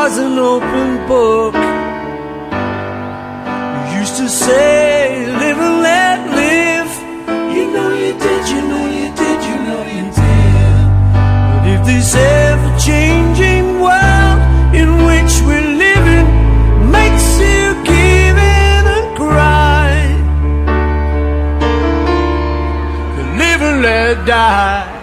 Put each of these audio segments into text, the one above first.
was an open book. You used to say, live and let live. You know you did, you know you did, you know you did. But if this ever-changing world in which we're living makes you give in and cry, then live and let die.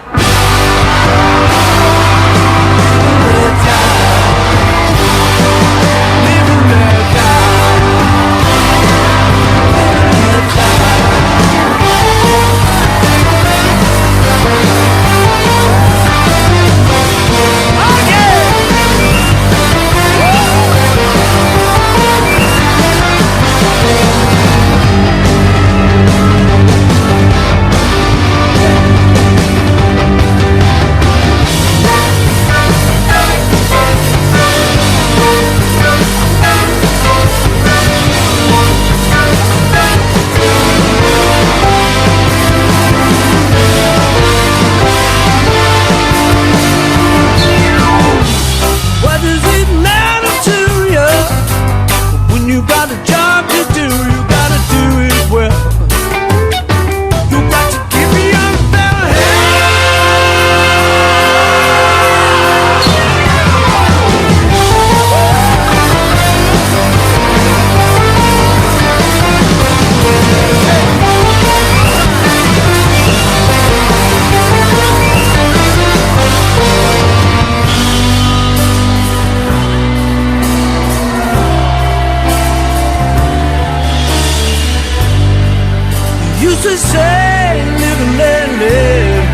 To say, live and let live.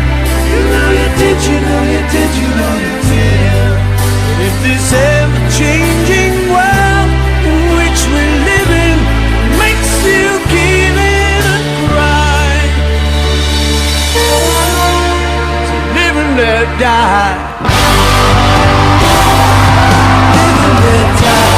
You know you did, you know you did, you know you did. But if this ever-changing world in which we're living makes you give in and cry, so live and let die. Live and let die.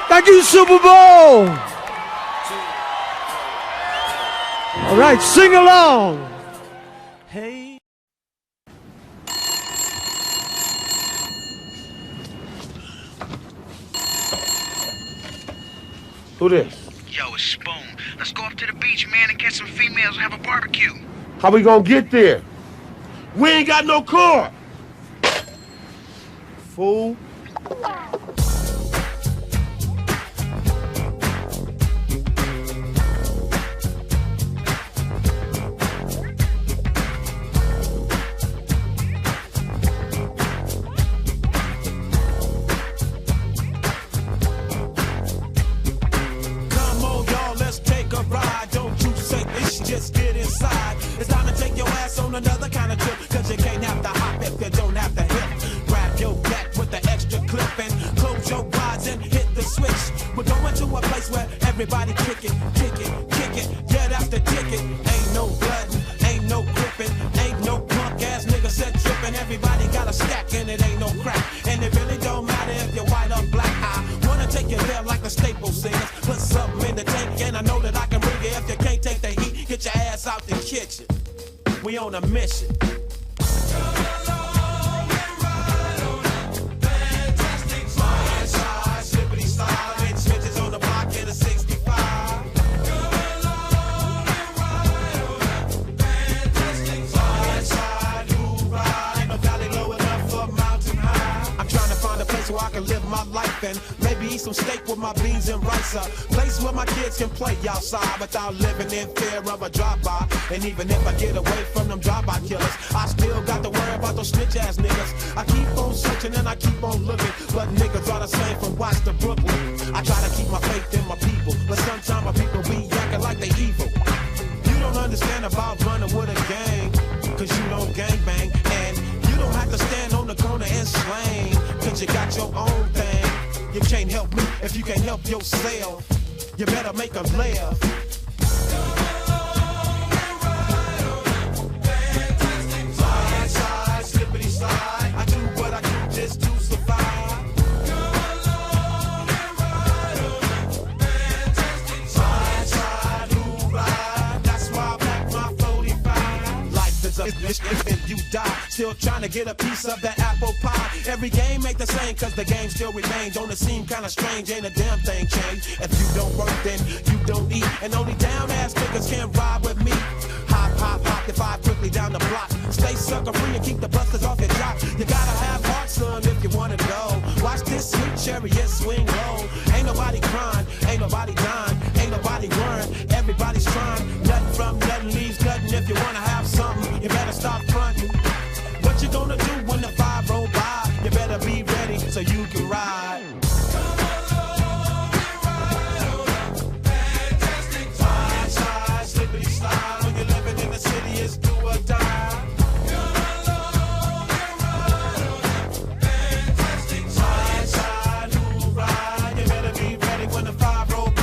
Thank you, Super Bowl. All right, sing along. Hey. Who this? Yo, it's Spoon. Let's go up to the beach, man, and get some females and have a barbecue. How we gonna get there? We ain't got no car. Fool. Just get inside. It's time to take your ass on another kind of trip. Cause you can't have to hop if you don't have to hip. Grab your back with the extra clip and close your eyes and hit the switch. We're going to a place where everybody kick it, kick it, kick it. Get out the ticket. Ain't no blood, ain't no gripping, ain't no punk ass nigga set tripping. Everybody got a stack and it ain't no crack. And it really don't matter if you're white or black. I wanna take you there like a staple singers. Put something in the tank and I know that I can bring you if you can't take the heat. Get your ass out the kitchen. We on a mission. Fantastic side, slippity style, and switches on the block in a 65. Fantastic side, who ride? No valley low enough for mountain high. I'm trying to find a place where I can live my life and maybe eat some steak with my beans and rice. A place where my kids can play outside without living in fear of a drive-by. And even if I get away from them drive-by killers, I still got to worry about those snitch-ass niggas. I keep on searching searching and I keep on looking, but niggas are the same from Watts to Brooklyn. I try to keep my faith in my people, but sometimes my people be acting like they evil. You don't understand about running with a gang, cause you don't gangbang, and you don't have to stand on the corner and slang, cause you got your own thing. You can't help me if you can't help yourself. You better make a laugh. Side, side, slippity slide. I do what I do just to survive. Side, side, hoorah. That's why I pack my 45. Life is a bitch and you die. Still trying to get a piece of that apple pie. Every game ain't the same, cause the game still remains. Don't it seem kinda strange? Ain't a damn thing changed. If you don't work, then you don't eat. And only down ass niggas can ride with me. Hop, hop, hop, the 5 quickly down the block. Stay sucker free and keep the busters off your job. You gotta have heart, son, if you wanna go. Watch this sweet chariot swing low. Ain't nobody crying, ain't nobody dying, ain't nobody worrying. Everybody's trying. Nothing from nothing leaves nothing. If you wanna have something, you better stop fronting. What you gonna do when the 5 roll by? You better be ready so you can ride. Side, side, slippity slide. When you're living in the city, it's do or die. Side, side, hoorah. You better be ready when the 5 roll by.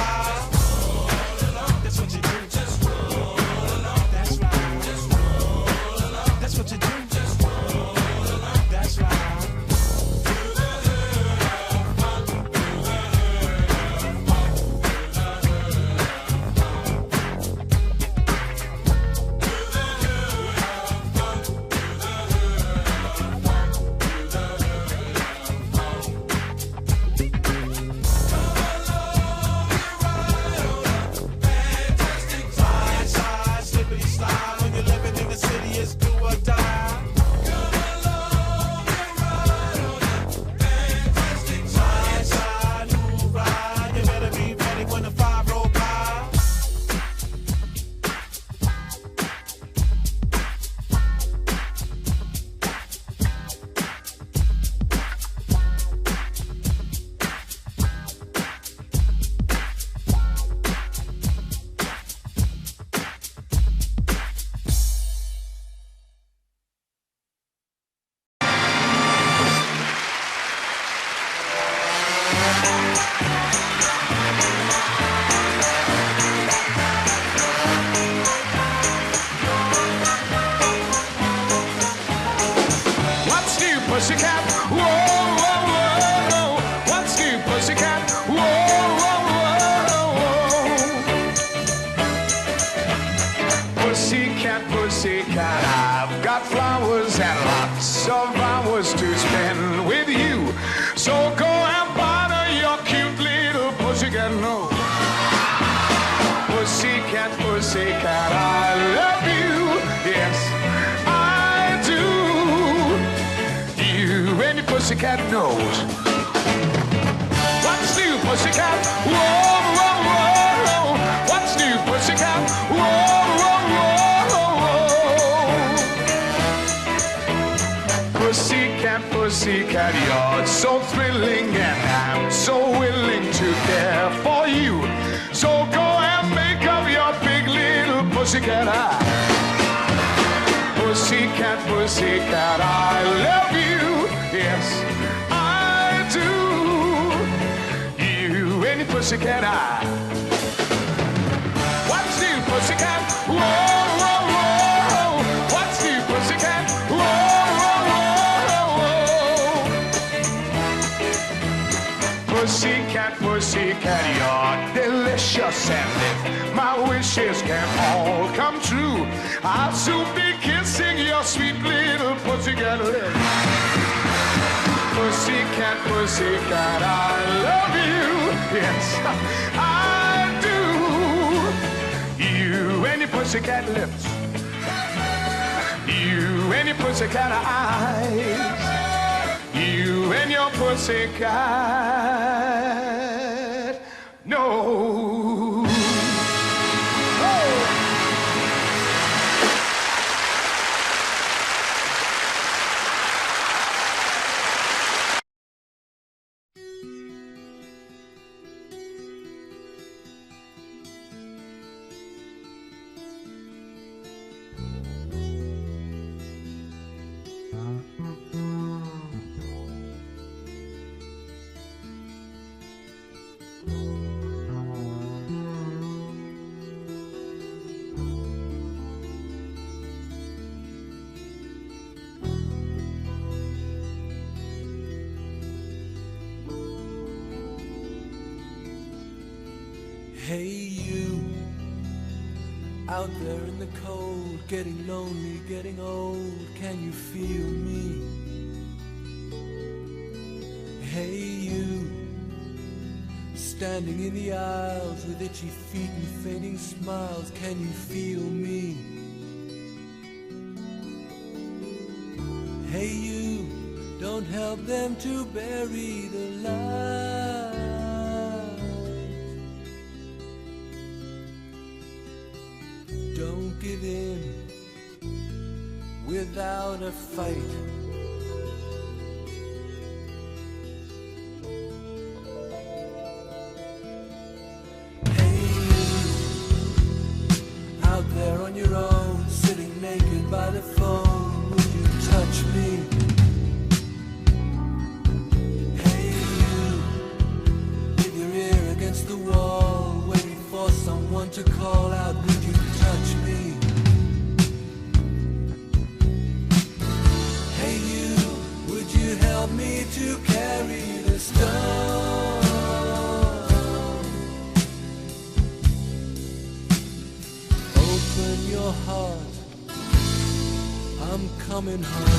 That's what you do. Just roll along. That's right. Just roll along. That's what you do. Just roll along. That's right. Side, side, slippity slide. When you're living in the city, it's do or die. Side, side, hoorah. You better be ready when the 5 roll by. What's new, pussycat? Whoa, whoa, whoa. What's new, pussycat? Whoa, whoa, whoa. Pussycat, pussycat, I've got flowers and lots of hours to spend with you. So go and bother your cute little pussycat. No. Pussycat, pussycat, I love you. Yes, I do. You and your pussycat knows. What's new, pussycat? Whoa, whoa, whoa. What's new, pussycat? Whoa, whoa, whoa. Pussycat, pussycat, you're so thrilling and I'm so willing to care for you. So go and make up your big little pussycat eye. Pussycat, pussycat, I love you. Yes, I do. You and your pussycat eye. What's new, pussycat? Whoa, whoa, whoa. What's new, pussycat? Whoa, whoa, whoa. Pussycat, pussycat, you're delicious, and if my wishes can all come true, I'll soon be kissing your sweet little pussycat lips. Pussycat, pussycat, I love you. Yes, I do. You and your pussycat lips. You and your pussycat eyes. You and your pussycat nose. Hey you, out there in the cold, getting lonely, getting old, can you feel me? Hey you, standing in the aisles with itchy feet and fainting smiles, can you feel me? Hey you, don't help them to bury the light. Don't give in without a fight. Hey you, out there on your own, sitting naked by the phone, would you touch me? Hey you, with your ear against the wall, waiting for someone to call out, would you touch me? Hey you, would you help me to carry the stone? Open your heart, I'm coming home.